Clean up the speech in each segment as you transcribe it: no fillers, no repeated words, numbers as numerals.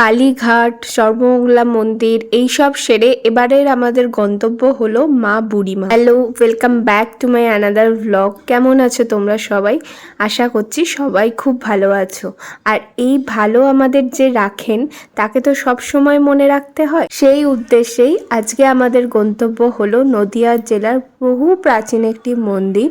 কালীঘাট, সর্বমঙ্গলা মন্দির এইসব সেরে এবারের আমাদের গন্তব্য হলো মা বুড়িমা। Hello, welcome back to my another vlog. কেমন আছো তোমরা সবাই? আশা করছি সবাই খুব ভালো আছো। আর এই ভালো আমাদের যে রাখেন তাকে তো সব সময় মনে রাখতে হয়। সেই উদ্দেশ্যেই আজকে আমাদের গন্তব্য হলো নদিয়া জেলার বহু প্রাচীন একটি মন্দির,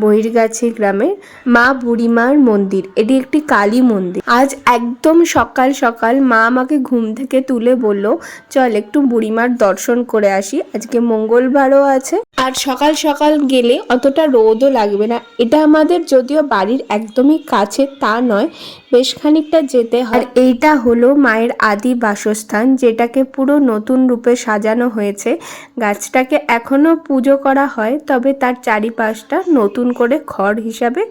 বহিরগাছি গ্রামের মা বুড়িমার মন্দির। এটি একটি কালী মন্দির। আজ একদম সকাল সকাল মা আমাকে ঘুম থেকে তুলে বলল, চল একটু বুড়িমার দর্শন করে আসি, আজকে মঙ্গলবারও আছে আর সকাল সকাল গেলে অতটা রোদও লাগবে না। এটা আমাদের যদিও বাড়ির একদমই কাছে তা নয়, বেশ খানিকটা যেতে হয়। আর এইটা হলো মায়ের আদি বাসস্থান, যেটাকে পুরো নতুন রূপে সাজানো হয়েছে। গাছটাকে এখনো পুজো করা হয়, তবে তার চারিপাশটা নতুন করে ঘর হিসাবে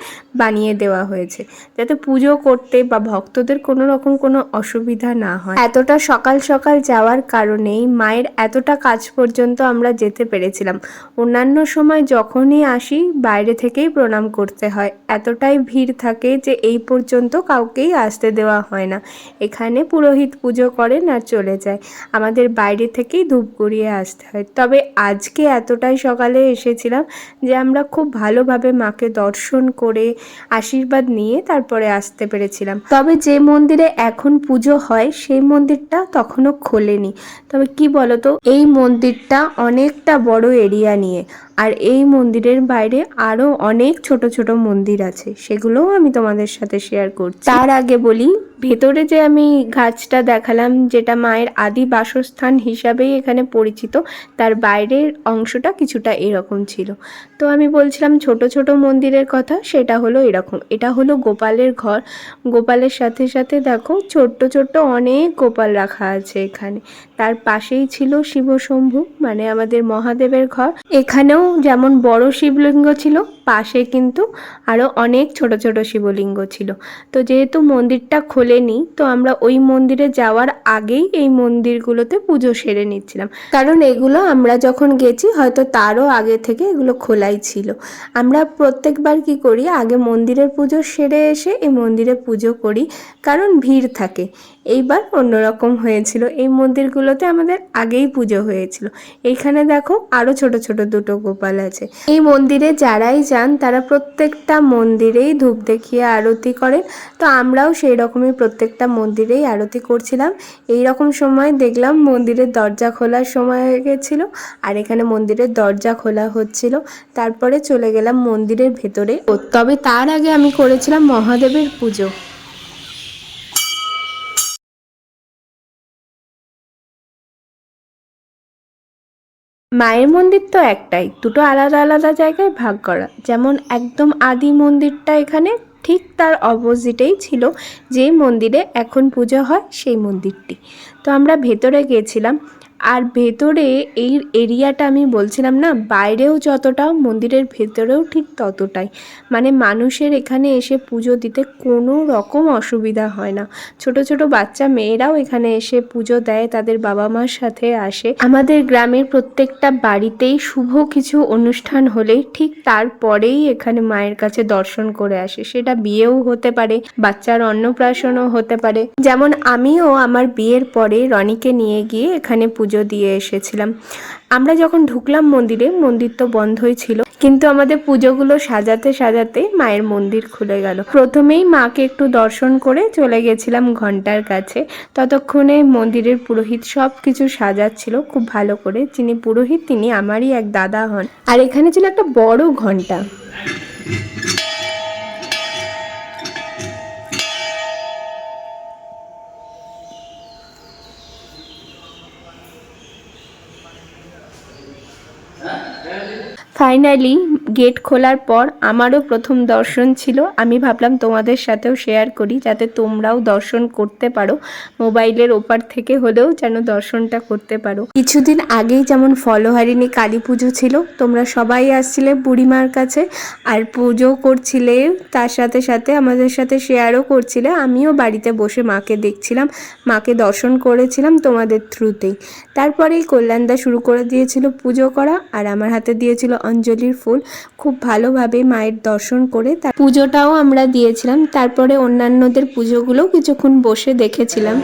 বানিয়ে দেওয়া হয়েছে, যাতে পুজো করতে বা ভক্তদের কোনো রকম কোনো অসুবিধা না হয়। এতটা সকাল সকাল যাওয়ার কারণেই মায়ের এতটা কাছ পর্যন্ত আমরা যেতে পেরেছিলাম। অন্যান্য সময় যখনই আসি বাইরে থেকেই প্রণাম করতে হয়, এতটাই ভিড় থাকে যে এই পর্যন্ত কাউকেই আসতে দেওয়া হয় না। এখানে পুরোহিত পুজো করেন আর চলে যায়, আমাদের বাইরে থেকেই ধূপ গড়িয়ে আসতে হয়। তবে আজকে এতটাই সকালে এসেছিলাম যে আমরা খুব ভালোভাবে মাকে দর্শন করে আশীর্বাদ নিয়ে তারপরে আসতে পেরেছিলাম। তবে যে মন্দিরে এখন পুজো হয় সেই মন্দিরটা তখনও খোলেনি। তবে কি বলতো, এই মন্দিরটা অনেকটা বড় এরিয়া নিয়ে, আর এই মন্দিরের বাইরে আরো অনেক ছোট ছোট মন্দির আছে, সেগুলোও আমি তোমাদের সাথে শেয়ার করছি। তার আগে বলি, ভেতরে যে আমি গাছটা দেখালাম, যেটা মায়ের আদি বাসস্থান হিসাবেই এখানে পরিচিত, তার বাইরের অংশটা কিছুটা এরকম ছিল। তো আমি বলছিলাম ছোট ছোট মন্দিরের কথা, সেটা হলো এরকম। এটা হলো গোপালের ঘর। গোপালের সাথে সাথে দেখো ছোট্ট ছোট্ট অনেক গোপাল রাখা আছে এখানে। তার পাশেই ছিল শিবশম্ভু, মানে আমাদের মহাদেবের ঘর। এখানেও যেমন বড় শিবলিঙ্গ ছিল, পাশে কিন্তু আরো অনেক ছোট ছোট শিবলিঙ্গ ছিল। তো যেহেতু মন্দিরটা খোলেনি, তো আমরা ওই মন্দিরে যাওয়ার আগেই এই মন্দিরগুলোতে পুজো সেরে নিচ্ছিলাম, কারণ এগুলো আমরা যখন গেছি হয়তো তারও আগে থেকে এগুলো খোলাই ছিল। আমরা প্রত্যেকবার কি করি, আগে মন্দিরের পুজো সেরে এসে এই মন্দিরে পুজো করি, কারণ ভিড় থাকে। এইবার অন্যরকম হয়েছিল, এই মন্দিরগুলোতে আমাদের আগেই পুজো হয়েছিল। এইখানে দেখো আরো ছোট ছোট দুটো গোপাল আছে। এই মন্দিরে যারাই যান তারা প্রত্যেকটা মন্দিরেই ধূপ দেখিয়ে আরতি করেন। তো আমরাও সেই রকমই প্রত্যেকটা মন্দিরেই আরতি করছিলাম। এই রকম সময় দেখলাম মন্দিরের দরজা খোলার সময় হয়ে গেছিল, আর এখানে মন্দিরের দরজা খোলা হচ্ছিল। তারপরে চলে গেলাম মন্দিরের ভেতরে। তবে তার আগে আমি করেছিলাম মহাদেবের পুজো। মায়ের মন্দির তো একটাই, দুটো আলাদা আলাদা জায়গায় ভাগ করা। যেমন একদম আদি মন্দিরটা এখানে, ঠিক তার অপোজিটেই ছিল যে মন্দিরে এখন পুজো হয় সেই মন্দিরটি। তো আমরা ভেতরে গেছিলাম, আর ভেতরে এই এরিয়াটা আমি বলছিলাম না, বাইরেও যতটা মন্দিরের ভেতরেও ঠিক ততটাই। মানে মানুষের এখানে এসে পুজো দিতে কোনো রকম অসুবিধা হয় না। ছোট ছোট বাচ্চা মেয়েরাও এখানে এসে পুজো দেয়, তাদের বাবা মার সাথে আসে। আমাদের গ্রামের প্রত্যেকটা বাড়িতেই শুভ কিছু অনুষ্ঠান হলেই ঠিক তারপরেই এখানে মায়ের কাছে দর্শন করে আসে। সেটা বিয়েও হতে পারে, বাচ্চার অন্নপ্রাশনও হতে পারে। যেমন আমিও আমার বিয়ের পরে রনিকে নিয়ে গিয়ে এখানে পুজো দিয়ে এসেছিলাম। আমরা যখন ঢুকলাম মন্দিরে, মন্দির তো বন্ধই ছিল, কিন্তু আমাদের পুজোগুলো সাজাতে সাজাতে মায়ের মন্দির খুলে গেল। প্রথমেই মাকে একটু দর্শন করে চলে গেছিলাম ঘন্টার কাছে। ততক্ষণে মন্দিরের পুরোহিত সব কিছু সাজাচ্ছিল খুব ভালো করে। যিনি পুরোহিত তিনি আমারই এক দাদা হন। আর এখানে ছিল একটা বড় ঘন্টা। ফাইনালি গেট খোলার পর আমারও প্রথম দর্শন ছিল। আমি ভাবলাম তোমাদের সাথেও শেয়ার করি, যাতে তোমরাও দর্শন করতে পারো, মোবাইলের ওপার থেকে হলেও যেন দর্শনটা করতে পারো। কিছুদিন আগেই যেমন ফলহারিণী কালী পুজো ছিল, তোমরা সবাই আসছিলে বুড়িমার কাছে আর পুজো করছিলে, তার সাথে সাথে আমাদের সাথে শেয়ারও করছিলে। আমিও বাড়িতে বসে মাকে দেখছিলাম, মাকে দর্শন করেছিলাম তোমাদের থ্রুতেই। তারপরেই কল্যাণদা শুরু করে দিয়েছিল পুজো করা, আর আমার হাতে দিয়েছিল অঞ্জলির ফুল। খুব ভালোভাবে মায়ের দর্শন করে তার পুজোটাও আমরা দিয়েছিলাম। তারপরে অন্যান্যদের পুজোগুলো কিছুক্ষণ বসে দেখেছিলাম।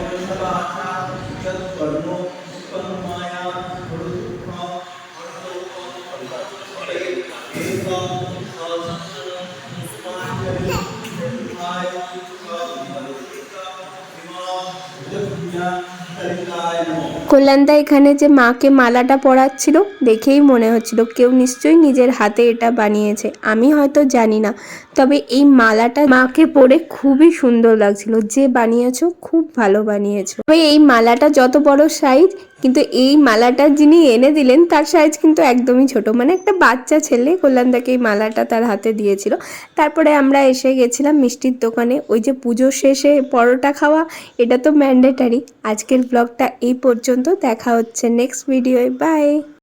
কল্যাণদা এখানে যে মাকে মালাটা পরাচ্ছিল দেখেই মনে হচ্ছিল কেউ নিশ্চয়ই নিজের হাতে এটা বানিয়েছে। আমি হয়তো জানি না, তবে এই মালাটা মাকে পরে খুবই সুন্দর লাগছিল। যে বানিয়েছো খুব ভালো বানিয়েছো। তবে এই মালাটা যত বড় সাইজ, কিন্তু এই মালাটা যিনি এনে দিলেন তার সাইজ কিন্তু একদমই ছোট, মানে একটা বাচ্চা ছেলে কল্যাণদাকে এই মালাটা তার হাতে দিয়েছিল। তারপরে আমরা এসে গেছিলাম মিষ্টির দোকানে। ওই যে পুজো শেষে পরোটা খাওয়া, এটা তো ম্যান্ডেটারি। আজকের ব্লগটা এই পর্যন্ত, দেখা হচ্ছে নেক্সট ভিডিওয়। বাই।